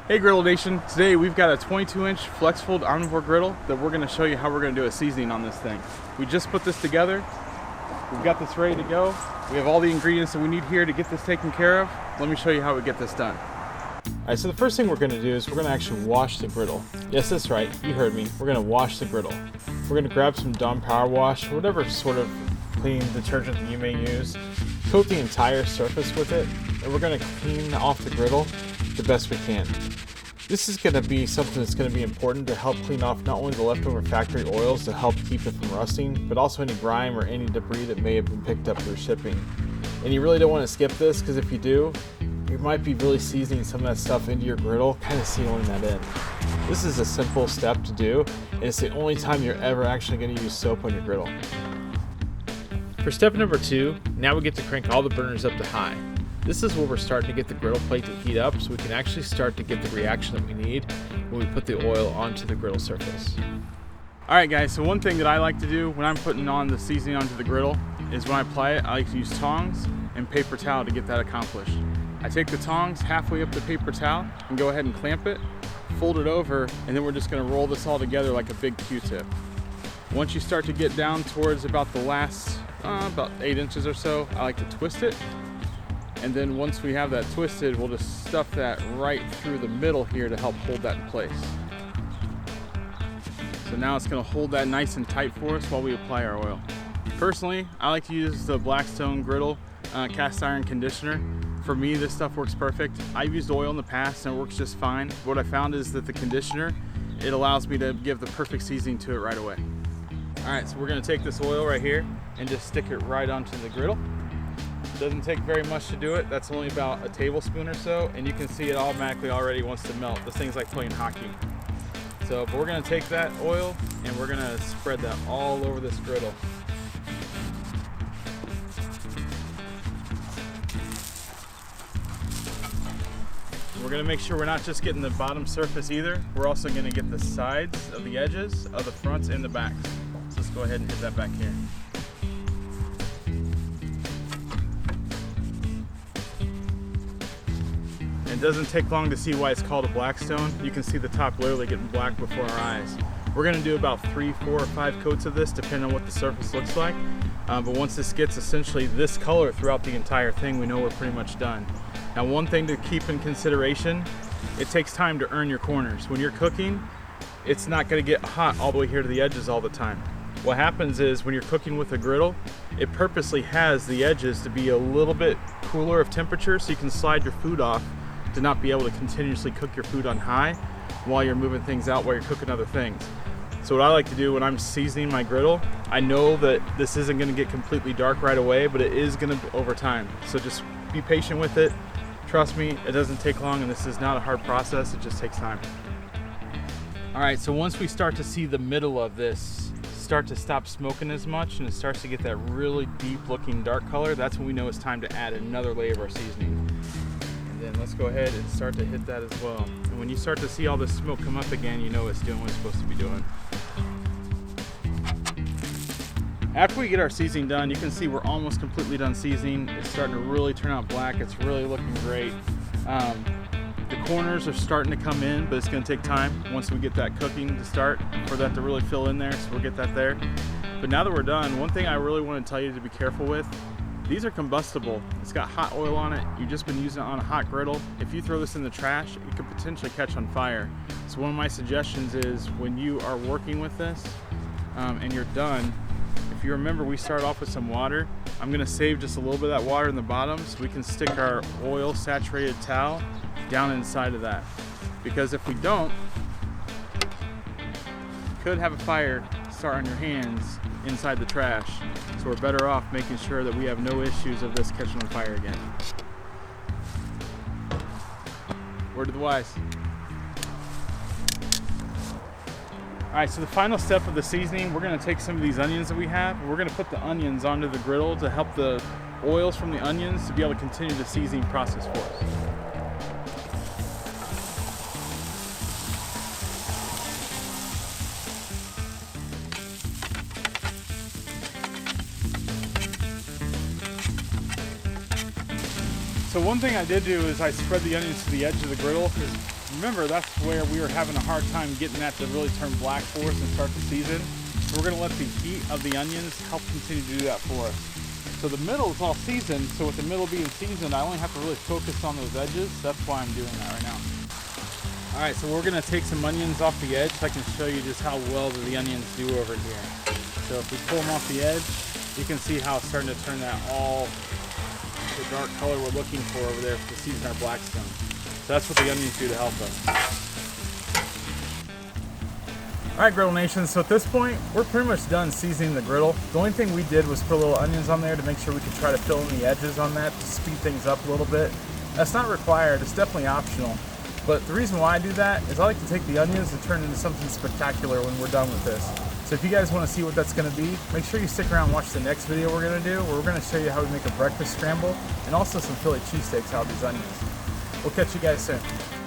Hey Griddle Nation, today we've got a 22-inch FlexFold omnivore griddle that we're going to show you how we're going to do a seasoning on this thing. We just put this together, we've got this ready to go, we have all the ingredients that we need here to get this taken care of. Let me show you how we get this done. Alright, so the first thing we're going to do is we're going to actually wash the griddle. Yes, that's right, you heard me, we're going to wash the griddle. We're going to grab some Dawn Power Wash, whatever sort of cleaning detergent that you may use, coat the entire surface with it, and we're going to clean off the griddle the best we can. This is going to be something that's going to be important to help clean off not only the leftover factory oils to help keep it from rusting, but also any grime or any debris that may have been picked up through shipping. And you really don't want to skip this, because if you do, you might be really seasoning some of that stuff into your griddle, kind of sealing that in. This is a simple step to do, and it's the only time you're ever actually going to use soap on your griddle. For step number 2, now we get to crank all the burners up to high. This is where we're starting to get the griddle plate to heat up so we can actually start to get the reaction that we need when we put the oil onto the griddle surface. Alright guys, so one thing that I like to do when I'm putting on the seasoning onto the griddle is when I apply it, I like to use tongs and paper towel to get that accomplished. I take the tongs halfway up the paper towel and go ahead and clamp it, fold it over, and then we're just going to roll this all together like a big Q-tip. Once you start to get down towards about the last, about 8 inches or so, I like to twist it. And then once we have that twisted, we'll just stuff that right through the middle here to help hold that in place. So now it's going to hold that nice and tight for us while we apply our oil. Personally, I like to use the Blackstone Griddle cast iron conditioner. For me, this stuff works perfect. I've used oil in the past and it works just fine. What I found is that the conditioner, it allows me to give the perfect seasoning to it right away. Alright, so we're going to take this oil right here and just stick it right onto the griddle. Doesn't take very much to do it. That's only about a tablespoon or so, and you can see it automatically already wants to melt. This thing's like playing hockey. But we're gonna take that oil and we're gonna spread that all over this griddle. We're gonna make sure we're not just getting the bottom surface either. We're also gonna get the sides of the edges of the fronts and the backs. So let's go ahead and hit that back here. It doesn't take long to see why it's called a Blackstone. You can see the top literally getting black before our eyes. We're going to do about 3, 4, or 5 coats of this depending on what the surface looks like. But once this gets essentially this color throughout the entire thing, we know we're pretty much done. Now one thing to keep in consideration, it takes time to earn your corners. When you're cooking, it's not going to get hot all the way here to the edges all the time. What happens is when you're cooking with a griddle, it purposely has the edges to be a little bit cooler of temperature so you can slide your food off to not be able to continuously cook your food on high while you're moving things out while you're cooking other things. So what I like to do when I'm seasoning my griddle, I know that this isn't going to get completely dark right away, but it is going to over time. So just be patient with it. Trust me, it doesn't take long, and this is not a hard process, it just takes time. Alright, so once we start to see the middle of this start to stop smoking as much and it starts to get that really deep looking dark color, that's when we know it's time to add another layer of our seasoning. Then let's go ahead and start to hit that as well. And when you start to see all this smoke come up again, you know it's doing what it's supposed to be doing. After we get our seasoning done, you can see we're almost completely done seasoning. It's starting to really turn out black. It's really looking great. The corners are starting to come in, but it's going to take time once we get that cooking to start for that to really fill in there, so we'll get that there. But now that we're done, one thing I really want to tell you to be careful with, these are combustible. It's got hot oil on it. You've just been using it on a hot griddle. If you throw this in the trash, it could potentially catch on fire. So one of my suggestions is when you are working with this and you're done, if you remember we started off with some water, I'm gonna save just a little bit of that water in the bottom so we can stick our oil saturated towel down inside of that. Because if we don't, you could have a fire start on your hands inside the trash. So we're better off making sure that we have no issues of this catching on fire again. Word to the wise. Alright, so the final step of the seasoning, we're going to take some of these onions that we have. We're going to put the onions onto the griddle to help the oils from the onions to be able to continue the seasoning process for us. So one thing I did do is I spread the onions to the edge of the griddle, because remember, that's where we were having a hard time getting that to really turn black for us and start the season. So we're gonna let the heat of the onions help continue to do that for us. So the middle is all seasoned, so with the middle being seasoned, I only have to really focus on those edges. That's why I'm doing that right now. All right, so we're gonna take some onions off the edge so I can show you just how well the onions do over here. So if we pull them off the edge, you can see how it's starting to turn that all the dark color we're looking for over there to season our Blackstone. So that's what the onions do to help us. All right, Griddle Nation, so at this point, we're pretty much done seasoning the griddle. The only thing we did was put little onions on there to make sure we could try to fill in the edges on that to speed things up a little bit. That's not required, it's definitely optional. But the reason why I do that is I like to take the onions and turn it into something spectacular when we're done with this. So if you guys want to see what that's going to be, make sure you stick around and watch the next video we're going to do, where we're going to show you how we make a breakfast scramble and also some Philly cheesesteaks out of these onions. We'll catch you guys soon.